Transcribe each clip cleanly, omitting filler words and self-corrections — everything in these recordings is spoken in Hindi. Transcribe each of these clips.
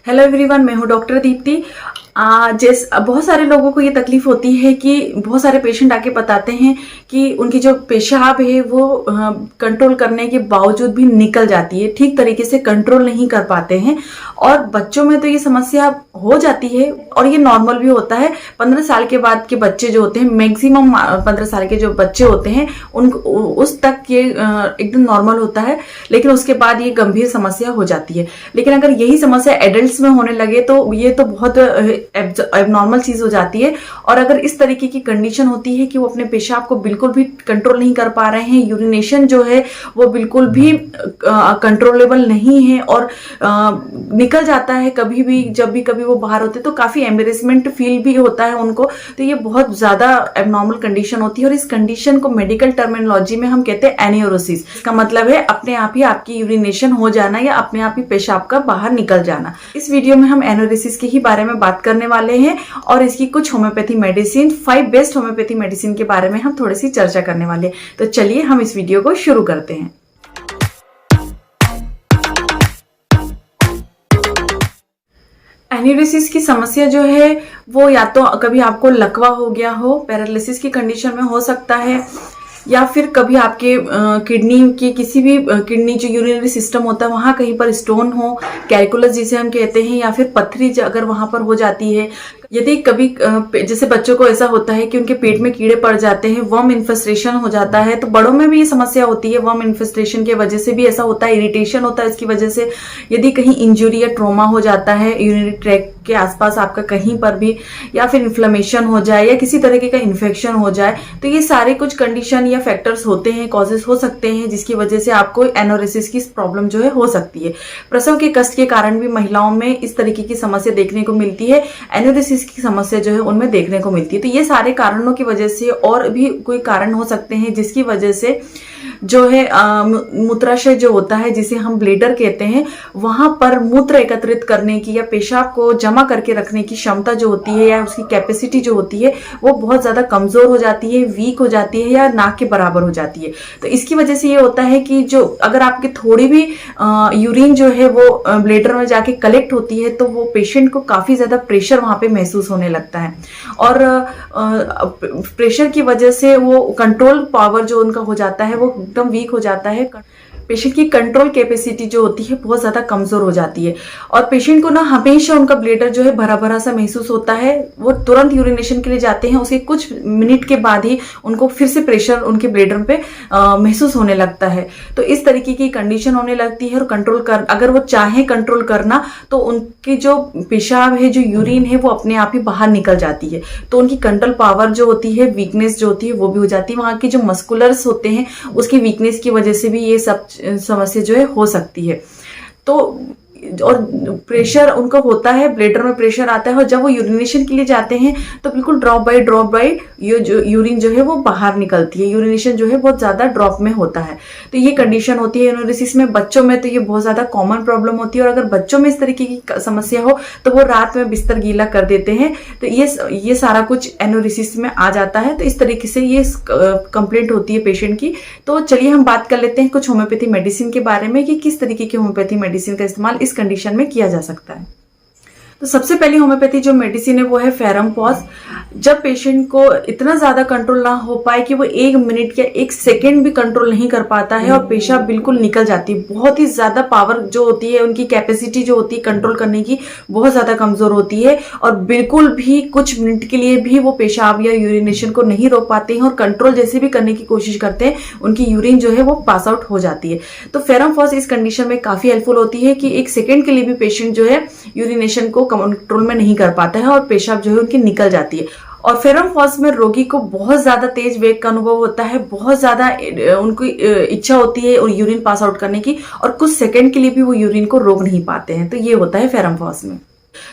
हेलो एवरीवन, मैं हूँ डॉक्टर दीप्ति। बहुत सारे लोगों को ये तकलीफ होती है कि बहुत सारे पेशेंट आके बताते हैं कि उनकी जो पेशाब है वो कंट्रोल करने के बावजूद भी निकल जाती है, ठीक तरीके से कंट्रोल नहीं कर पाते हैं। और बच्चों में तो ये समस्या हो जाती है और ये नॉर्मल भी होता है। 15 साल के बाद के बच्चे जो होते हैं, मैक्सिमम 15 साल के जो बच्चे होते हैं उस तक ये एकदम नॉर्मल होता है, लेकिन उसके बाद ये गंभीर समस्या हो जाती है। लेकिन अगर यही समस्या एडल्ट्स में होने लगे तो ये तो बहुत एबनॉर्मल चीज हो जाती है। और अगर इस तरीके की कंडीशन होती है कि वो अपने पेशाब को बिल्कुल भी कंट्रोल नहीं कर पा रहे हैं, यूरिनेशन जो है वो बिल्कुल भी कंट्रोलेबल नहीं है और निकल जाता है कभी भी, जब भी कभी वो बाहर होते तो काफी एम्बेरेसमेंट फील भी होता है उनको, तो ये बहुत ज्यादा एबनॉर्मल कंडीशन होती है। और इस कंडीशन को मेडिकल टर्मिनोलॉजी में हम कहते हैं एनियोरोसिस। इसका मतलब है अपने आप ही आपकी यूरिनेशन हो जाना या अपने आप ही पेशाब का बाहर निकल जाना। इस वीडियो में हम एनियोरोसिस के ही बारे में बात करने वाले हैं और इसकी कुछ homeopathy medicine, 5 best homeopathy medicine के बारे में हम थोड़ी सी चर्चा करने वाले हैं। तो चलिए हम इस वीडियो को शुरू करते हैं। एनियोरोसिस की समस्या जो है वो या तो कभी आपको लकवा हो गया हो, पैरालिसिस की कंडीशन में हो सकता है, या फिर कभी आपके किडनी की किसी भी किडनी जो यूरिनरी सिस्टम होता है वहां कहीं पर स्टोन हो, कैलकुलस जिसे हम कहते हैं, या फिर पथरी अगर वहां पर हो जाती है। यदि कभी जैसे बच्चों को ऐसा होता है कि उनके पेट में कीड़े पड़ जाते हैं, वर्म इन्फेस्टेशन हो जाता है, तो बड़ों में भी ये समस्या होती है। वर्म इन्फेस्टेशन की वजह से भी ऐसा होता है, इरिटेशन होता है इसकी वजह से। यदि कहीं इंजुरी या ट्रॉमा हो जाता है यूरिनरी ट्रैक्ट के आसपास आपका कहीं पर भी, या फिर इन्फ्लेमेशन हो जाए या किसी तरीके का इन्फेक्शन हो जाए, तो ये सारे कुछ कंडीशन या फैक्टर्स होते हैं, कॉजेस हो सकते हैं जिसकी वजह से आपको एनियोरोसिस की प्रॉब्लम जो है हो सकती है। प्रसव के कष्ट के कारण भी महिलाओं में इस तरीके की समस्या देखने को मिलती है, एनियोरोसिस की समस्या जो है उनमें देखने को मिलती है। तो ये सारे कारणों की वजह से और भी कोई कारण हो सकते हैं जिसकी वजह से जो है मूत्राशय जो होता है जिसे हम ब्लेडर कहते हैं, वहां पर मूत्र एकत्रित करने की या पेशाब को जमा करके रखने की क्षमता जो होती है या उसकी कैपेसिटी जो होती है वो बहुत ज्यादा कमजोर हो जाती है, वीक हो जाती है या ना के बराबर हो जाती है। तो इसकी वजह से ये होता है कि जो अगर आपकी थोड़ी भी यूरिन जो है वो ब्लेडर में जाके कलेक्ट होती है तो वो पेशेंट को काफी ज्यादा प्रेशर वहां पे महसूस होने लगता है और प्रेशर की वजह से वो कंट्रोल पावर जो उनका हो जाता है वो एकदम वीक हो जाता है। पेशेंट की कंट्रोल कैपेसिटी जो होती है बहुत ज्यादा कमजोर हो जाती है और पेशेंट को ना हमेशा उनका ब्लेडर जो है भरा भरा सा महसूस होता है। वो तुरंत यूरिनेशन के लिए जाते हैं, उसके कुछ मिनट के बाद ही उनको फिर से प्रेशर उनके ब्लेडर पे महसूस होने लगता है। तो इस तरीके की कंडीशन होने लगती है और कंट्रोल कर अगर वो चाहे कंट्रोल करना तो उनकी जो पेशाब है, जो यूरिन है, वो अपने आप ही बाहर निकल जाती है। तो उनकी कंट्रोल पावर जो होती है, वीकनेस जो होती है वो भी हो जाती है। वहां के जो मस्कुलर्स होते हैं उसकी वीकनेस की वजह से भी ये सब समस्या जो है हो सकती है। तो और प्रेशर उनको होता है, ब्लेडर में प्रेशर आता है और जब वो यूरिनेशन के लिए जाते हैं तो बिल्कुल ड्रॉप बाय ये जो यूरिन जो है वो बाहर निकलती है। यूरिनेशन जो है बहुत ज्यादा ड्रॉप में होता है। तो ये कंडीशन होती है एनियोरोसिस में। बच्चों में तो ये बहुत ज्यादा कॉमन प्रॉब्लम होती है और अगर बच्चों में इस तरीके की समस्या हो तो वो रात में बिस्तर गीला कर देते हैं। तो ये सारा कुछ एनियोरोसिस में आ जाता है। तो इस तरीके से ये कंप्लेंट होती है पेशेंट की। तो चलिए हम बात कर लेते हैं कुछ होम्योपैथी मेडिसिन के बारे में कि किस तरीके की होम्योपैथी मेडिसिन का इस्तेमाल इस कंडीशन में किया जा सकता है। तो सबसे पहली होम्योपैथी जो मेडिसिन है वो है फेरम पॉज। जब पेशेंट को इतना ज्यादा कंट्रोल ना हो पाए कि वो 1 मिनट या 1 सेकेंड भी कंट्रोल नहीं कर पाता है और पेशाब बिल्कुल निकल जाती है, बहुत ही ज्यादा पावर जो होती है, उनकी कैपेसिटी जो होती है कंट्रोल करने की बहुत ज्यादा कमजोर होती है और बिल्कुल भी कुछ मिनट के लिए भी वो पेशाब या यूरिनेशन को नहीं रोक पाते हैं और कंट्रोल जैसे भी करने की कोशिश करते हैं उनकी यूरिन जो है वो पास आउट हो जाती है। तो फेरम पॉज इस कंडीशन में काफी हेल्पफुल होती है कि 1 सेकेंड के लिए भी पेशेंट जो है यूरिनेशन को कंट्रोल में नहीं कर पाता है और पेशाब जो है उनकी निकल जाती है। और फेरम पॉज में रोगी को बहुत ज्यादा तेज वेग का अनुभव होता है, बहुत ज्यादा उनकी इच्छा होती है और यूरिन पास आउट करने की और कुछ सेकंड के लिए भी वो यूरिन को रोक नहीं पाते हैं। तो ये होता है फेरम पॉज में।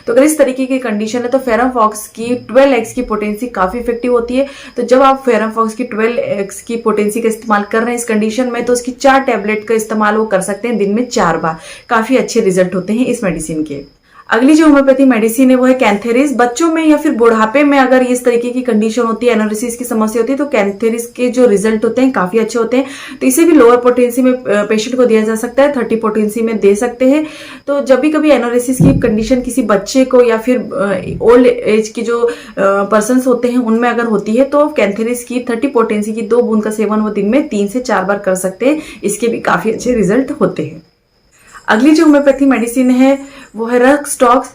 तो अगर इस तरीके की कंडीशन है तो फेरम पॉज की 12x की पोटेंसी काफी इफेक्टिव होती है। तो जब आप फेरम पॉज की 12x की पोटेंसी का इस्तेमाल कर रहे हैं इस कंडीशन में तो उसकी 4 टैबलेट का इस्तेमाल वो कर सकते हैं दिन में 4 बार। काफी अच्छे रिजल्ट होते हैं इस मेडिसिन के। अगली जो होम्योपैथी मेडिसिन है वो है कैंथेरिस। बच्चों में या फिर बुढ़ापे में अगर इस तरीके की कंडीशन होती है, एनोरेसिस की समस्या होती है, तो कैंथेरिस के जो रिजल्ट होते हैं काफी अच्छे होते हैं। तो इसे भी लोअर पोटेंसी में पेशेंट को दिया जा सकता है, 30 पोटेंसी में दे सकते हैं। तो जब भी कभी एनोरेसिस की कंडीशन किसी बच्चे को या फिर ओल्ड एज की जो पर्सन होते हैं उनमें अगर होती है, तो कैंथेरिस की 30 पोटेंसी की 2 बूंद का सेवन वो दिन में 3 से 4 बार कर सकते हैं। इसके भी काफी अच्छे रिजल्ट होते हैं। अगली जो होम्योपैथी मेडिसिन है वो है रक्सटॉक्स।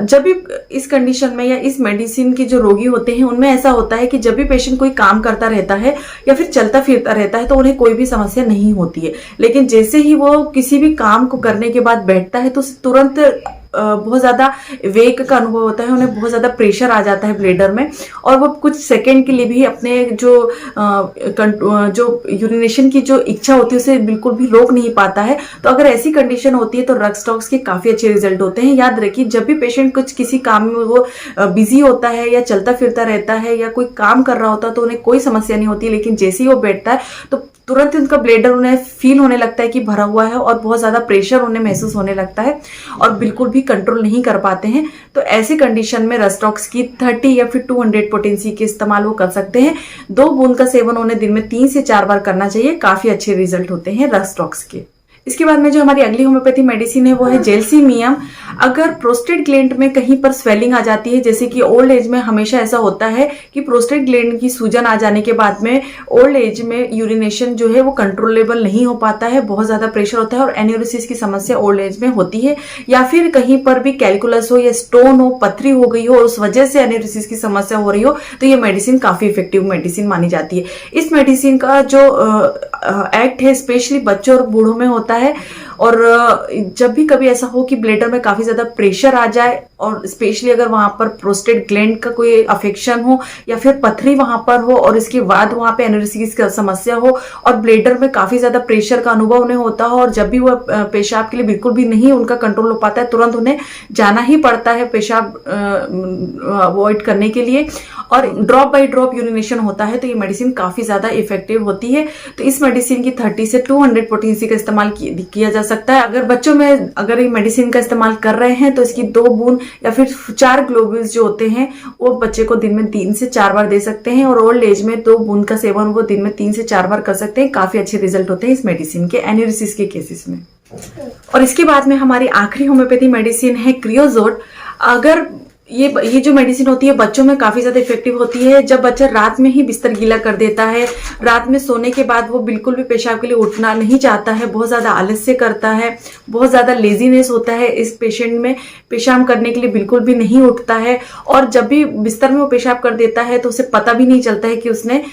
जब भी इस कंडीशन में या इस मेडिसिन के जो रोगी होते हैं उनमें ऐसा होता है कि जब भी पेशेंट कोई काम करता रहता है या फिर चलता फिरता रहता है तो उन्हें कोई भी समस्या नहीं होती है, लेकिन जैसे ही वो किसी भी काम को करने के बाद बैठता है तो तुरंत बहुत ज्यादा वेग का अनुभव होता है, उन्हें बहुत ज्यादा प्रेशर आ जाता है ब्लेडर में, और वो कुछ सेकंड के लिए भी अपने जो यूरिनेशन की जो इच्छा होती है उसे बिल्कुल भी रोक नहीं पाता है। तो अगर ऐसी कंडीशन होती है तो रक्सटॉक्स के काफी अच्छे रिजल्ट होते हैं। याद रखिए, जब भी पेशेंट कुछ किसी काम में वो बिजी होता है या चलता फिरता रहता है या कोई काम कर रहा होता है तो उन्हें कोई समस्या नहीं होती, लेकिन जैसे ही वो बैठता है तो तुरंत उनका ब्लेडर उन्हें फील होने लगता है कि भरा हुआ है और बहुत ज्यादा प्रेशर उन्हें महसूस होने लगता है और बिल्कुल भी कंट्रोल नहीं कर पाते हैं। तो ऐसी कंडीशन में रक्सटॉक्स की 30 या फिर 200 पोटेंसी के इस्तेमाल वो कर सकते हैं। 2 बूंद का सेवन उन्हें दिन में 3 से 4 बार करना चाहिए। काफी अच्छे रिजल्ट होते हैं रक्सटॉक्स के। इसके बाद में जो हमारी अगली होम्योपैथी मेडिसिन है वो है जेल्सीमियम। अगर प्रोस्टेट ग्लैंड में कहीं पर स्वेलिंग आ जाती है, जैसे कि ओल्ड एज में हमेशा ऐसा होता है कि प्रोस्टेट ग्लैंड की सूजन आ जाने के बाद में ओल्ड एज में यूरिनेशन जो है वो कंट्रोलेबल नहीं हो पाता है, बहुत ज्यादा प्रेशर होता है और एन्यूरिसिस की समस्या ओल्ड एज में होती है, या फिर कहीं पर भी कैलकुलस हो या स्टोन हो, पथरी हो गई हो और उस वजह से एन्यूरिसिस की समस्या हो रही हो, तो ये मेडिसिन काफी इफेक्टिव मेडिसिन मानी जाती है। इस मेडिसिन का जो एक्ट है स्पेशली बच्चों और बूढ़ों में होता है, और जब भी कभी ऐसा हो कि ब्लेडर में काफी ज्यादा प्रेशर आ जाए और स्पेशली अगर वहां पर प्रोस्टेट ग्लैंड का कोई अफेक्शन हो या फिर पथरी वहां पर हो और इसके बाद वहां पे एनोरेसिस की समस्या हो और ब्लेडर में काफी ज्यादा प्रेशर का अनुभव उन्हें होता हो और जब भी वो पेशाब के लिए बिल्कुल भी नहीं उनका कंट्रोल हो पाता है, तुरंत उन्हें जाना ही पड़ता है पेशाब अवॉइड करने के लिए और ड्रॉप बाय ड्रॉप यूरिनेशन होता है, तो ये मेडिसिन काफी ज्यादा इफेक्टिव होती है। तो इस मेडिसिन की 30 से 200 पोटेंसी का इस्तेमाल किया जा सकता है। अगर बच्चों में अगर ये मेडिसिन का इस्तेमाल कर रहे हैं तो इसकी 2 बूंद या फिर 4 ग्लोब्यूल्स जो होते हैं वो बच्चे को दिन में 3 से 4 बार दे सकते हैं, और ओल्ड एज में 2 बूंद का सेवन वो दिन में 3 से 4 बार कर सकते हैं। काफी अच्छे रिजल्ट होते हैं इस मेडिसिन के एन्यूरिसिस के केसेस में। और इसके बाद में हमारी आखिरी होम्योपैथी मेडिसिन है क्रियोजोट। अगर ये जो मेडिसिन होती है बच्चों में काफी ज्यादा इफेक्टिव होती है। जब बच्चा रात में ही बिस्तर गीला कर देता है, रात में सोने के बाद वो बिल्कुल भी पेशाब के लिए उठना नहीं चाहता है, बहुत ज्यादा आलस्य करता है, बहुत ज्यादा लेजीनेस होता है इस पेशेंट में, पेशाब करने के लिए बिल्कुल भी नहीं उठता है, और जब भी बिस्तर में वो पेशाब कर देता है तो उसे पता भी नहीं चलता है कि उसने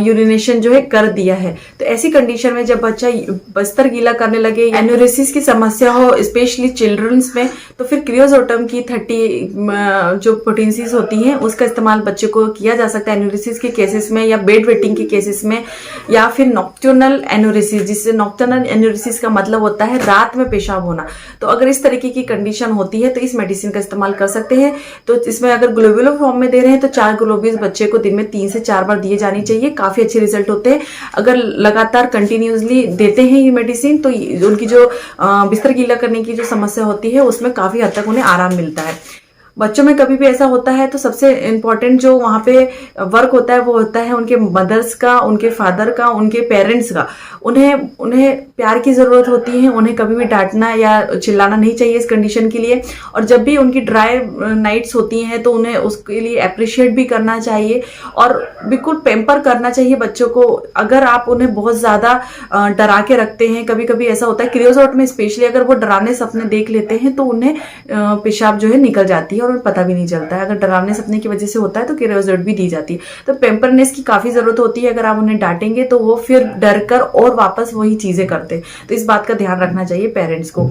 यूरिनेशन जो है कर दिया है। तो ऐसी कंडीशन में जब बच्चा बिस्तर गीला करने लगे, एन्यूरिसिस की समस्या हो स्पेशली चिल्ड्रंस में, तो फिर क्रियोजोटम की 30 जो पोटेंसीज होती हैं उसका इस्तेमाल बच्चे को किया जा सकता है एन्यूरिसिस के केसेस में या बेड वेटिंग के केसेस में, या फिर नॉक्टर्नल एन्यूरिसिस, जिससे नॉक्टर्नल एन्यूरिसिस का मतलब होता है रात में पेशाब होना। तो अगर इस तरीके की कंडीशन होती है तो इस मेडिसिन का इस्तेमाल कर सकते हैं। तो इसमें अगर ग्लोब्यूलर फॉर्म में दे रहे हैं तो 4 ग्लोब्यूल्स बच्चे को दिन में 3 से 4 बार दिए जानी चाहिए। काफी अच्छे रिजल्ट होते हैं। अगर लगातार कंटिन्यूसली देते हैं ये मेडिसिन तो उनकी जो बिस्तर गीला करने की जो समस्या होती है उसमें काफी हद तक उन्हें आराम मिलता है। बच्चों में कभी भी ऐसा होता है तो सबसे इम्पोर्टेंट जो वहां पे वर्क होता है वो होता है उनके मदर्स का, उनके फादर का, उनके पेरेंट्स का। उन्हें प्यार की जरूरत होती है, उन्हें कभी भी डांटना या चिल्लाना नहीं चाहिए इस कंडीशन के लिए। और जब भी उनकी ड्राई नाइट्स होती हैं तो उन्हें उसके लिए अप्रिशिएट भी करना चाहिए और बिल्कुल पेम्पर करना चाहिए बच्चों को। अगर आप उन्हें बहुत ज्यादा डरा के रखते हैं, कभी कभी ऐसा होता है क्रियोजोट में स्पेशली, अगर वो डराने सपने देख लेते हैं तो उन्हें पेशाब जो है निकल जाती है और उन्हें पता भी नहीं चलता है। अगर डरावने सपने की वजह से होता है तो क्रियोजोट भी दी जाती है। तो पेम्परनेस की काफी जरूरत होती है। अगर आप उन्हें डांटेंगे तो वो फिर डर कर और वापस वही चीजें करते हैं। तो इस बात का ध्यान रखना चाहिए पेरेंट्स को।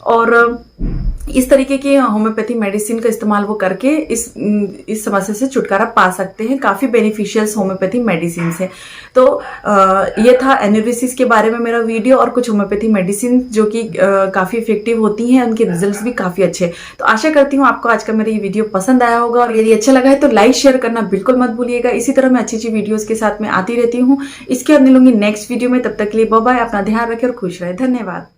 और इस तरीके की होम्योपैथी मेडिसिन का इस्तेमाल वो करके इस समस्या से छुटकारा पा सकते हैं। काफी बेनिफिशियल होम्योपैथी मेडिसिन है। तो ये था एन्यूरिसिस के बारे में मेरा वीडियो और कुछ होम्योपैथी मेडिसिन जो कि काफी इफेक्टिव होती हैं, उनके रिजल्ट्स भी काफी अच्छे। तो आशा करती हूँ आपको आज का मेरा ये वीडियो पसंद आया होगा, और यदि अच्छा लगा है तो लाइक शेयर करना बिल्कुल मत भूलिएगा। इसी तरह मैं अच्छी अच्छी वीडियोज के साथ में आती रहती हूँ। इसके बाद मिलूंगी नेक्स्ट वीडियो में। तब तक के लिए बाय बाय। अपना ध्यान रखें और खुश रहे। धन्यवाद।